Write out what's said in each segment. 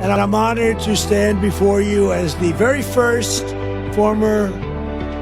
and I'm honored to stand before you as the very first former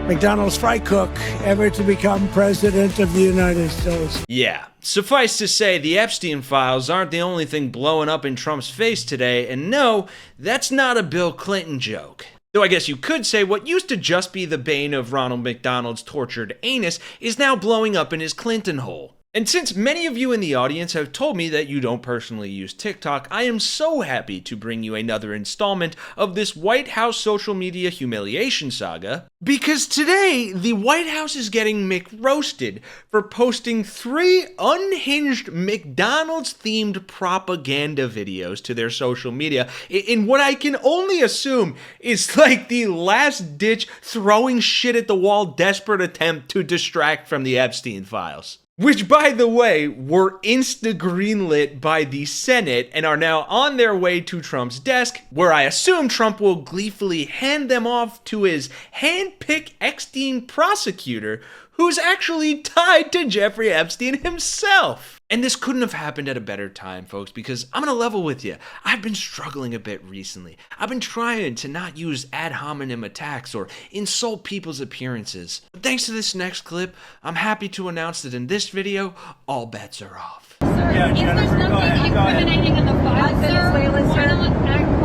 McDonald's fry cook ever to become president of the United States. Yeah, suffice to say, the Epstein files aren't the only thing blowing up in Trump's face today, and no, that's not a Bill Clinton joke. Though I guess you could say what used to just be the bane of Ronald McDonald's tortured anus is now blowing up in his Clinton hole. And since many of you in the audience have told me that you don't personally use TikTok, I am so happy to bring you another installment of this White House social media humiliation saga, because today the White House is getting McRoasted for posting 3 unhinged McDonald's-themed propaganda videos to their social media in what I can only assume is like the last-ditch throwing shit at the wall desperate attempt to distract from the Epstein files. Which, by the way, were insta-greenlit by the Senate and are now on their way to Trump's desk, where I assume Trump will gleefully hand them off to his hand-picked Epstein prosecutor, who's actually tied to Jeffrey Epstein himself. And this couldn't have happened at a better time, folks, because I'm gonna level with you. I've been struggling a bit recently. I've been trying to not use ad hominem attacks or insult people's appearances. But thanks to this next clip, I'm happy to announce that in this video, all bets are off. Sir, if there's nothing incriminating in the file, sir,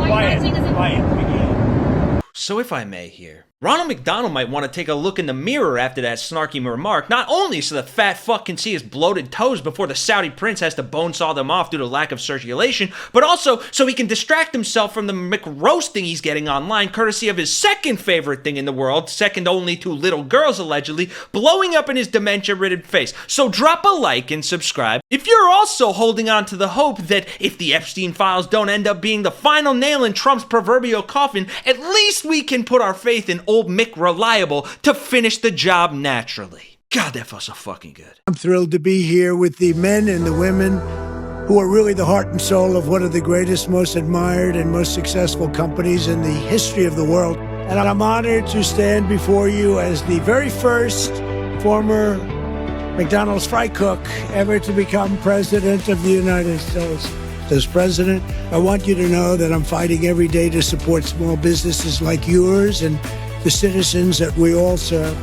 why are you acting as a... So if I may here, Ronald McDonald might want to take a look in the mirror after that snarky remark, not only so the fat fuck can see his bloated toes before the Saudi prince has to bone saw them off due to lack of circulation, but also so he can distract himself from the McRoasting he's getting online, courtesy of his second favorite thing in the world, second only to little girls allegedly, blowing up in his dementia-ridden face. So drop a like and subscribe if you're also holding on to the hope that if the Epstein files don't end up being the final nail in Trump's proverbial coffin, at least we can put our faith in old Mick Reliable to finish the job naturally. God, that felt so fucking good. I'm thrilled to be here with the men and the women who are really the heart and soul of one of the greatest, most admired, and most successful companies in the history of the world. And I'm honored to stand before you as the very first former McDonald's fry cook ever to become president of the United States. As president, I want you to know that I'm fighting every day to support small businesses like yours and the citizens that we all serve.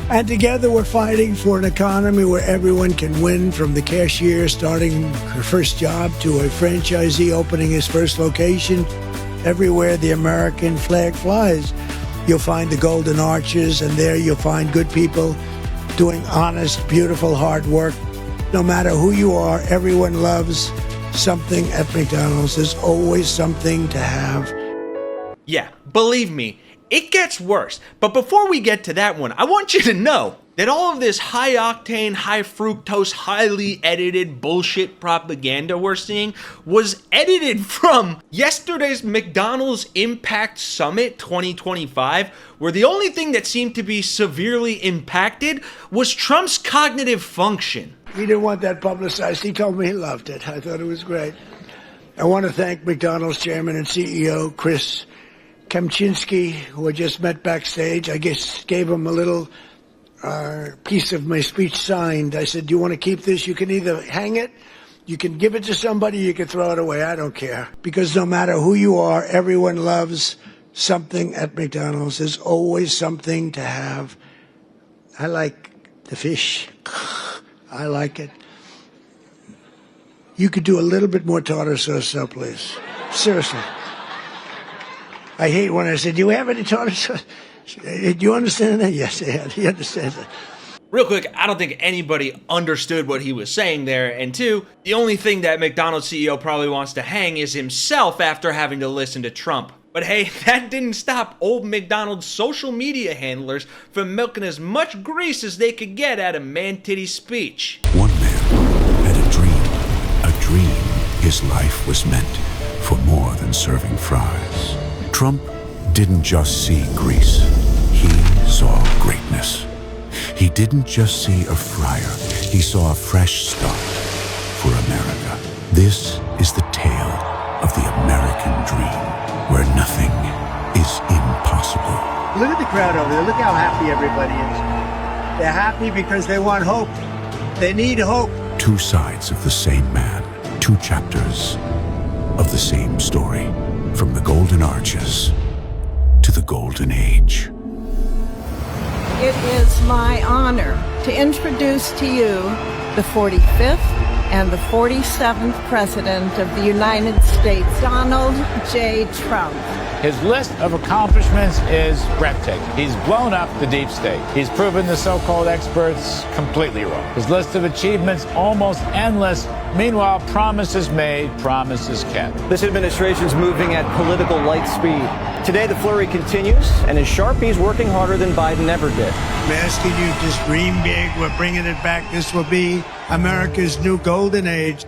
And together we're fighting for an economy where everyone can win, from the cashier starting her first job to a franchisee opening his first location. Everywhere the American flag flies, you'll find the golden arches, and there you'll find good people doing honest, beautiful, hard work. No matter who you are, everyone loves something at McDonald's. There's always something to have. Yeah, believe me, it gets worse. But before we get to that one, I want you to know that all of this high-octane, high-fructose, highly edited bullshit propaganda we're seeing was edited from yesterday's McDonald's Impact Summit 2025, where the only thing that seemed to be severely impacted was Trump's cognitive function. He didn't want that publicized. He told me he loved it. I thought it was great. I want to thank McDonald's chairman and CEO Chris Kempczinski, who I just met backstage. I guess gave him a little piece of my speech signed. I said, do you want to keep this? You can either hang it, you can give it to somebody, you can throw it away. I don't care. Because no matter who you are, everyone loves something at McDonald's. There's always something to have. I like the fish. I like it. You could do a little bit more tartar sauce, though, please. Seriously. I hate when I say, do you have any tartar sauce? Do you understand that? Yes, he understands that. Real quick, I don't think anybody understood what he was saying there, and two, the only thing that McDonald's CEO probably wants to hang is himself after having to listen to Trump. But hey, that didn't stop old McDonald's social media handlers from milking as much grease as they could get out of man-titty speech. One man had a dream his life was meant for more than serving fries. Trump didn't just see grease, he saw greatness. He didn't just see a fryer, he saw a fresh start for America. This is the tale of the American dream, where nothing is impossible. Look at the crowd over there. Look how happy everybody is. They're happy because they want hope. They need hope. Two sides of the same man, two chapters of the same story. honor to introduce to you the 45th and the 47th President of the United States, Donald J. Trump. His list of accomplishments is breathtaking. He's blown up the deep state. He's proven the so-called experts completely wrong. His list of achievements almost endless. Meanwhile, promises made, promises kept. This administration's moving at political light speed. Today, the flurry continues, and as Sharpie's working harder than Biden ever did. I'm asking you, just dream big. We're bringing it back. This will be America's new golden age.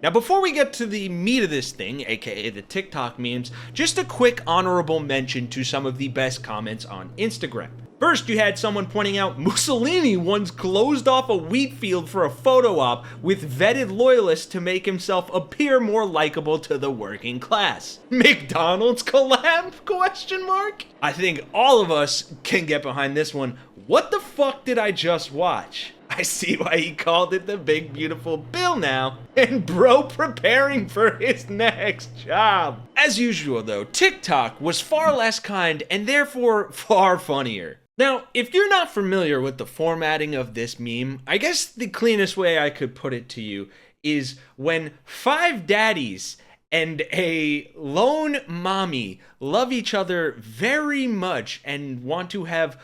Now, before we get to the meat of this thing, aka the TikTok memes, just a quick honorable mention to some of the best comments on Instagram. First, you had someone pointing out Mussolini once closed off a wheat field for a photo op with vetted loyalists to make himself appear more likable to the working class. McDonald's collab? Question mark? I think all of us can get behind this one. What the fuck did I just watch? I see why he called it the big beautiful bill now. And bro preparing for his next job. As usual though, TikTok was far less kind and therefore far funnier. Now, if you're not familiar with the formatting of this meme, I guess the cleanest way I could put it to you is when five daddies and a lone mommy love each other very much and want to have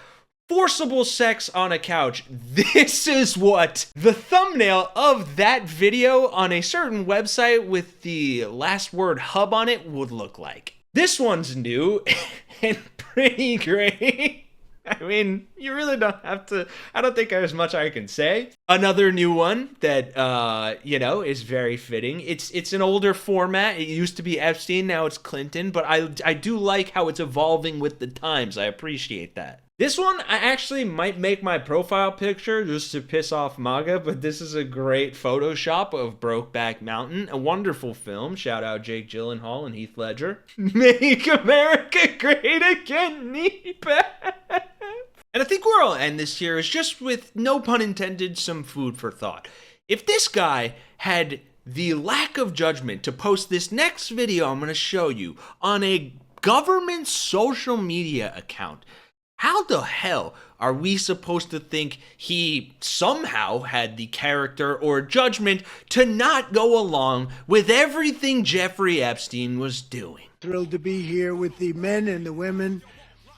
forcible sex on a couch. This is what the thumbnail of that video on a certain website with the last word hub on it would look like. This one's new and pretty great. I mean, you really don't have to, I don't think there's much I can say. Another new one that, is very fitting. It's an older format. It used to be Epstein, now it's Clinton, but I do like how it's evolving with the times. I appreciate that. This one, I actually might make my profile picture just to piss off MAGA, but this is a great Photoshop of Brokeback Mountain, a wonderful film. Shout out Jake Gyllenhaal and Heath Ledger. Make America Great Again, knee back. And I think where I'll end this here is just with, no pun intended, some food for thought. If this guy had the lack of judgment to post this next video I'm going to show you on a government social media account, how the hell are we supposed to think he somehow had the character or judgment to not go along with everything Jeffrey Epstein was doing? Thrilled to be here with the men and the women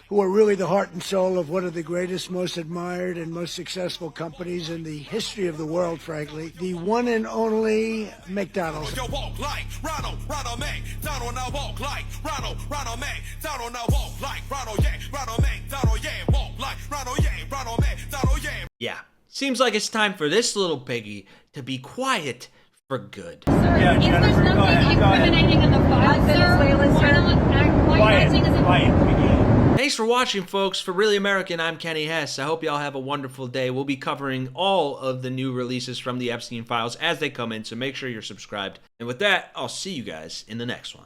who are really the heart and soul of one of the greatest, most admired, and most successful companies in the history of the world, frankly. The one and only McDonald's. Yo, walk like Ronald McDonald, now walk like Ronald McDonald, now walk like Ronald McDonald, yeah, walk like Ronald McDonald, yeah. Yeah, seems like it's time for this little piggy to be quiet for good. Sir, if there's nothing incriminating in the file, sir, why not acting as a... Thanks for watching, folks. For Really American, I'm Kenny Hesse. I hope y'all have a wonderful day. We'll be covering all of the new releases from the Epstein files as they come in, so make sure you're subscribed. And with that, I'll see you guys in the next one.